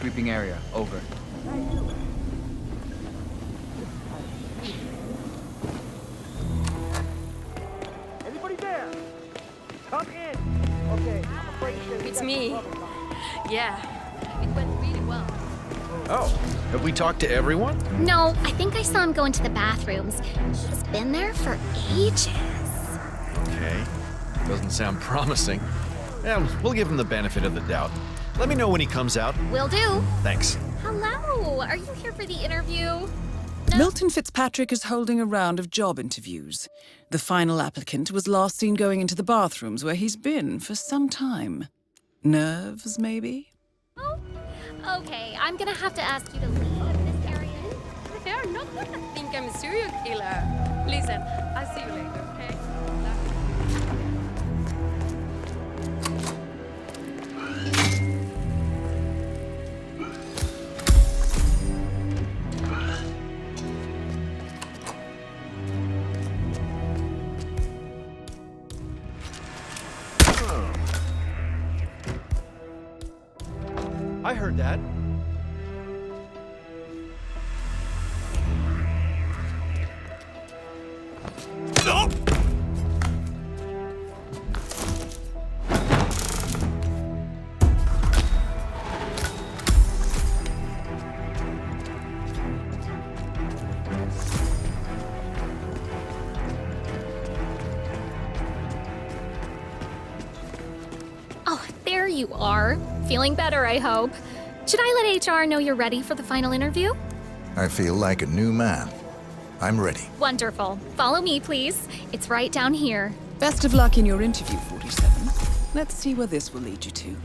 sweeping area. Over. Anybody there? Come in. Okay, I'm afraid that It's me. Yeah, it went really well. Oh, have we talked to everyone? No, I think I saw him go into the bathrooms. He's been there for ages. Okay. Doesn't sound promising. Yeah, we'll give him the benefit of the doubt. Let me know when he comes out. Will do. Thanks. Hello, are you here for the interview? Milton Fitzpatrick is holding a round of job interviews. The final applicant was last seen going into the bathrooms where he's been for some time. Nerves, maybe? Oh, okay, I'm gonna have to ask you to leave this area. They're not gonna think I'm a serial killer. Listen, I'll see you later, okay? I heard that. No! Oh, there you are. Feeling better, I hope. Should I let HR know you're ready for the final interview? I feel like a new man. I'm ready. Wonderful. Follow me, please. It's right down here. Best of luck in your interview, 47. Let's see where this will lead you to.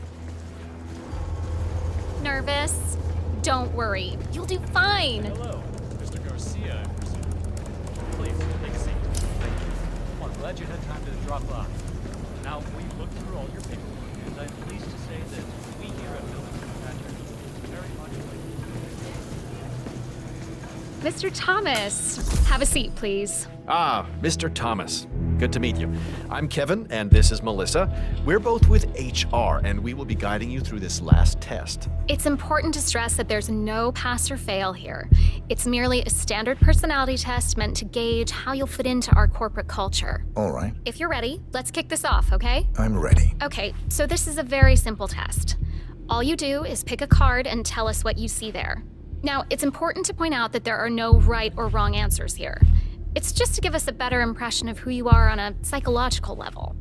Nervous? Don't worry. You'll do fine. Hello, Mr. Garcia, I presume. Please, take a seat. Thank you. Well, I'm glad you had time to drop by. Now, we've looked through all your paperwork, and I'm pleased to say that we here at Milton Fitzpatrick very much like Mr. Thomas, have a seat, please. Ah, Mr. Thomas. Good to meet you. I'm Kevin, and this is Melissa. We're both with HR, and we will be guiding you through this last test. It's important to stress that there's no pass or fail here. It's merely a standard personality test meant to gauge how you'll fit into our corporate culture. All right, If you're ready, let's kick this off, okay? I'm ready. Okay, so this is a very simple test. All you do is pick a card and tell us what you see there. Now, it's important to point out that there are no right or wrong answers here. It's just to give us a better impression of who you are on a psychological level.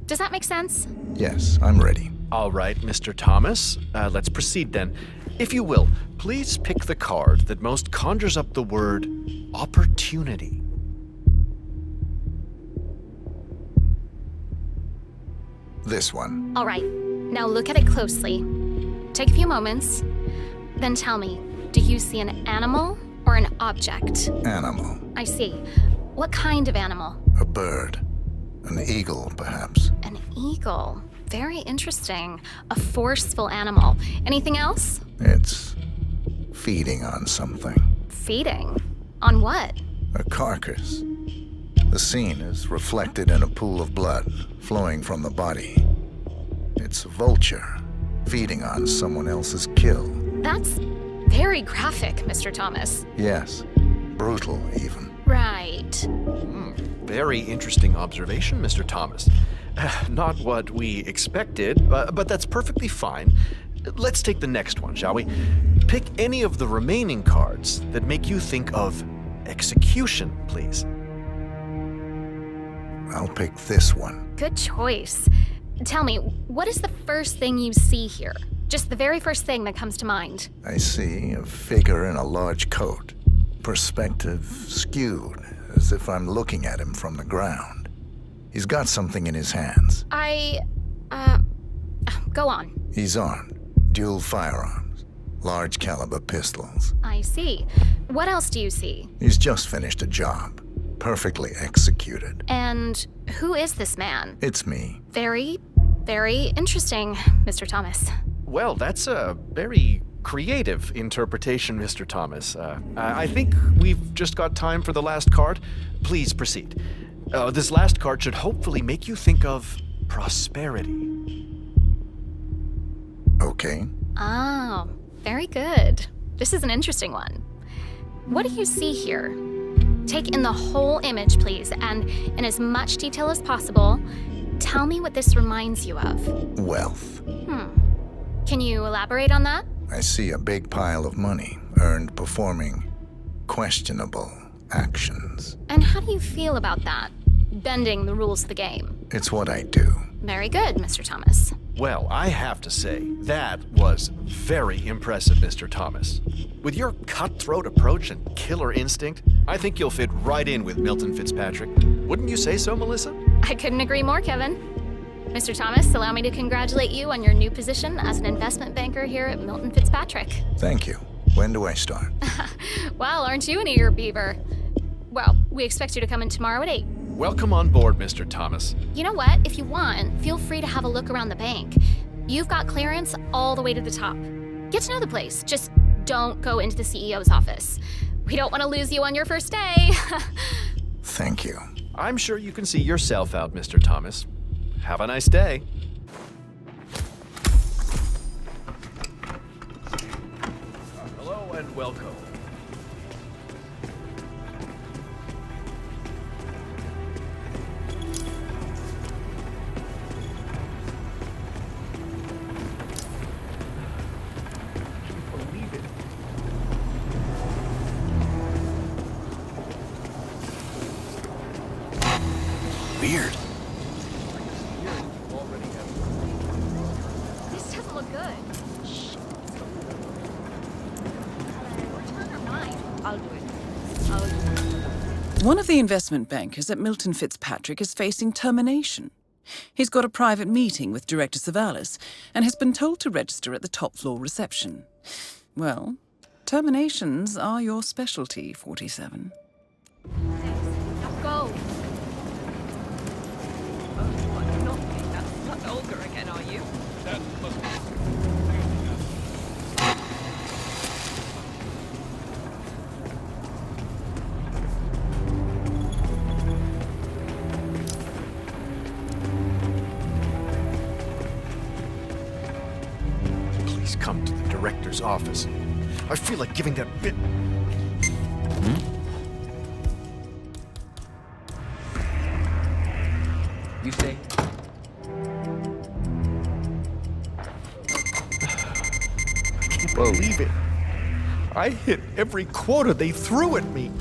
Does that make sense? Yes, I'm ready. All right, Mr. Thomas. Let's proceed then. If you will, please pick the card that most conjures up the word opportunity. This one. All right, now look at it closely. Take a few moments, then tell me, do you see an animal or an object? Animal. I see. What kind of animal? A bird. An eagle, perhaps. An eagle. Very interesting. A forceful animal. Anything else? It's feeding on something. Feeding. On what? A carcass. The scene is reflected in a pool of blood flowing from the body. It's a vulture feeding on someone else's kill. That's very graphic, Mr. Thomas. Yes, brutal even. Right. Very interesting observation, Mr. Thomas. Not what we expected, but that's perfectly fine. Let's take the next one, shall we? Pick any of the remaining cards that make you think of execution, please. I'll pick this one. Good choice. Tell me, what is the first thing you see here? Just the very first thing that comes to mind. I see a figure in a large coat. Perspective skewed, as if I'm looking at him from the ground. He's got something in his hands. Go on. He's armed. Dual firearms. Large caliber pistols. I see. What else do you see? He's just finished a job. Perfectly executed. And who is this man? It's me. Very, very interesting, Mr. Thomas. Well, that's a very creative interpretation, Mr. Thomas. I think we've just got time for the last card. Please proceed. This last card should hopefully make you think of prosperity. Okay. Oh, Very good. This is an interesting one. What do you see here? Take in the whole image, please, and in as much detail as possible, tell me what this reminds you of. Wealth. Can you elaborate on that? I see a big pile of money earned performing questionable actions. And how do you feel about that? Bending the rules of the game. It's what I do. Very good, Mr. Thomas. Well, I have to say, that was very impressive, Mr. Thomas. With your cutthroat approach and killer instinct, I think you'll fit right in with Milton Fitzpatrick. Wouldn't you say so, Melissa? I couldn't agree more, Kevin. Mr. Thomas, allow me to congratulate you on your new position as an investment banker here at Milton Fitzpatrick. Thank you. When do I start? Well, aren't you an eager beaver? Well, we expect you to come in tomorrow at 8. Welcome on board, Mr. Thomas. You know what? If you want, feel free to have a look around the bank. You've got clearance all the way to the top. Get to know the place. Just don't go into the CEO's office. We don't want to lose you on your first day. Thank you. I'm sure you can see yourself out, Mr. Thomas. Have a nice day. Hello and welcome. Believe it. Weird. This doesn't look good. Shh. Return or mine? I'll do it. One of the investment bankers at Milton Fitzpatrick is facing termination. He's got a private meeting with Director Savalas and has been told to register at the top floor reception. Well, terminations are your specialty, 47. Now go. Not Olga again, are you? Please come to the director's office. I feel like giving that bit. You say? Whoa. Believe it. I hit every quota they threw at me.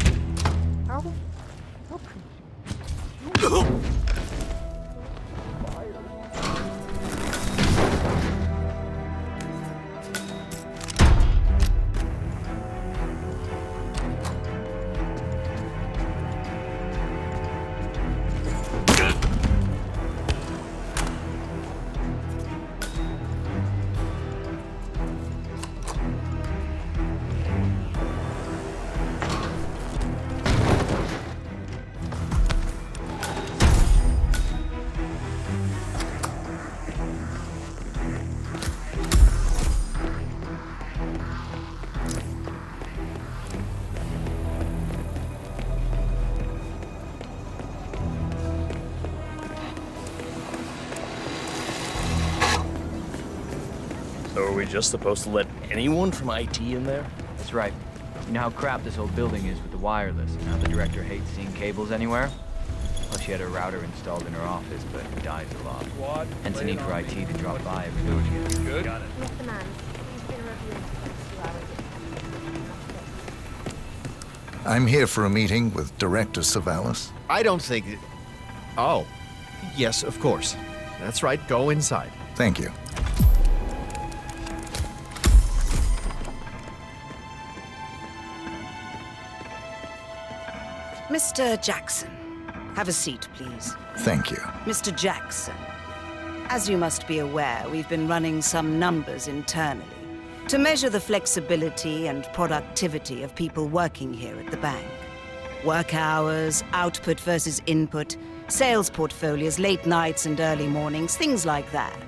So are we just supposed to let anyone from IT in there? That's right. You know how crap this old building is with the wireless, and how the director hates seeing cables anywhere? Well, she had her router installed in her office, but it dies a lot. Squad, Hence the lay need it for on IT me. to drop by every now and again. Good? Got it. Mr. Mann, he's been reviewing for 2 hours. I'm here for a meeting with Director Savalas. I don't think. Oh. Yes, of course. That's right. Go inside. Thank you. Mr. Jackson, have a seat, please. Thank you. Mr. Jackson, as you must be aware, we've been running some numbers internally to measure the flexibility and productivity of people working here at the bank. Work hours, output versus input, sales portfolios, late nights and early mornings, things like that.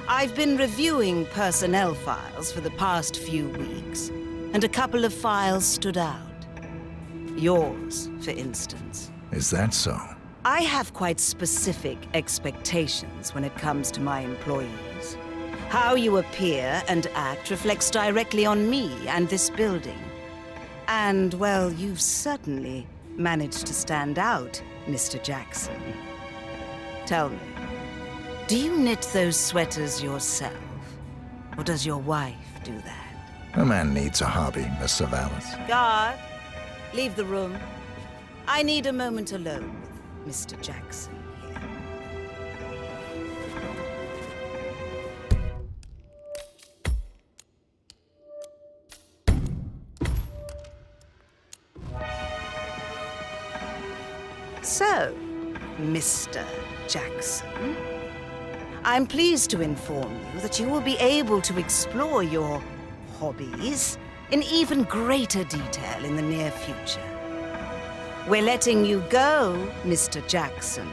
I've been reviewing personnel files for the past few weeks, and a couple of files stood out. Yours, for instance. Is that so? I have quite specific expectations when it comes to my employees. How you appear and act reflects directly on me and this building. And, well, you've certainly managed to stand out, Mr. Jackson. Tell me, do you knit those sweaters yourself? Or does your wife do that? A man needs a hobby, Miss Savalas. Guard, leave the room. I need a moment alone with Mr. Jackson here. So, Mr. Jackson, I'm pleased to inform you that you will be able to explore your hobbies in even greater detail in the near future. We're letting you go, Mr. Jackson.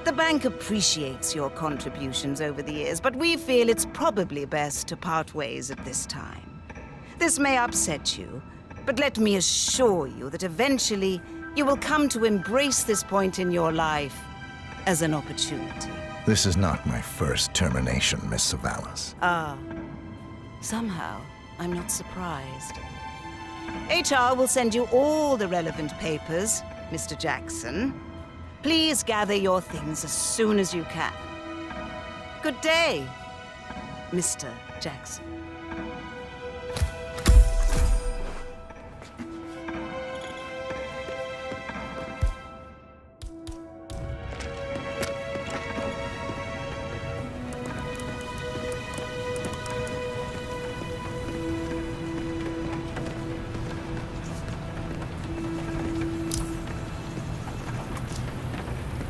The bank appreciates your contributions over the years, but we feel it's probably best to part ways at this time. This may upset you, but let me assure you that eventually you will come to embrace this point in your life as an opportunity. This is not my first termination, Miss Savalas. Ah, somehow I'm not surprised. HR will send you all the relevant papers, Mr. Jackson. Please gather your things as soon as you can. Good day, Mr. Jackson.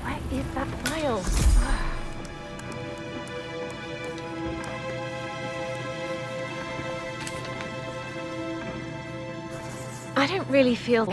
Where is that file? I don't really feel...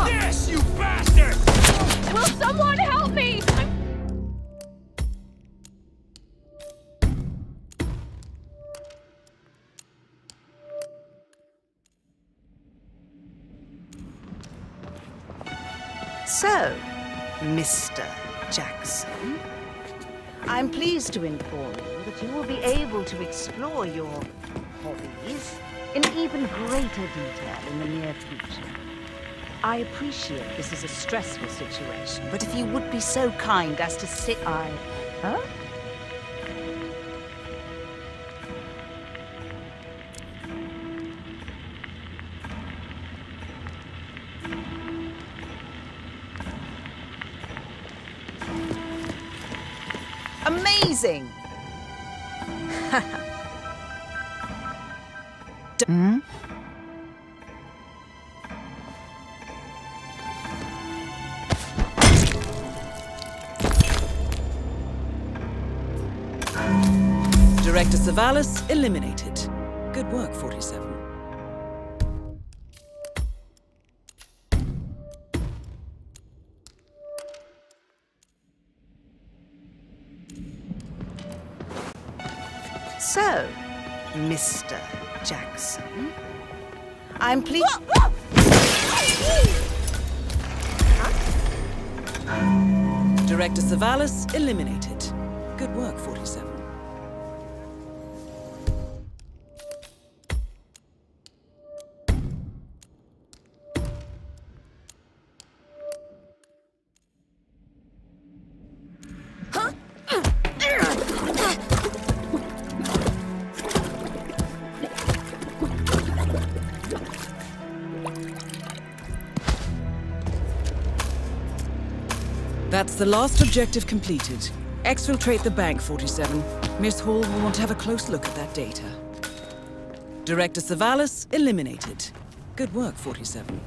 Yes, you bastard! Will someone help me? So, Mr. Jackson, I'm pleased to inform you that you will be able to explore your hobbies in even greater detail in the near future. I appreciate this is a stressful situation, but if you would be so kind as to sit... Huh? Amazing! Hmm? Director Savalas eliminated. Good work, 47. So, Mr. Jackson, I'm pleased... Director Savalas eliminated. Good work, 47. That's the last objective completed. Exfiltrate the bank, 47. Miss Hall will want to have a close look at that data. Director Savalas eliminated. Good work, 47.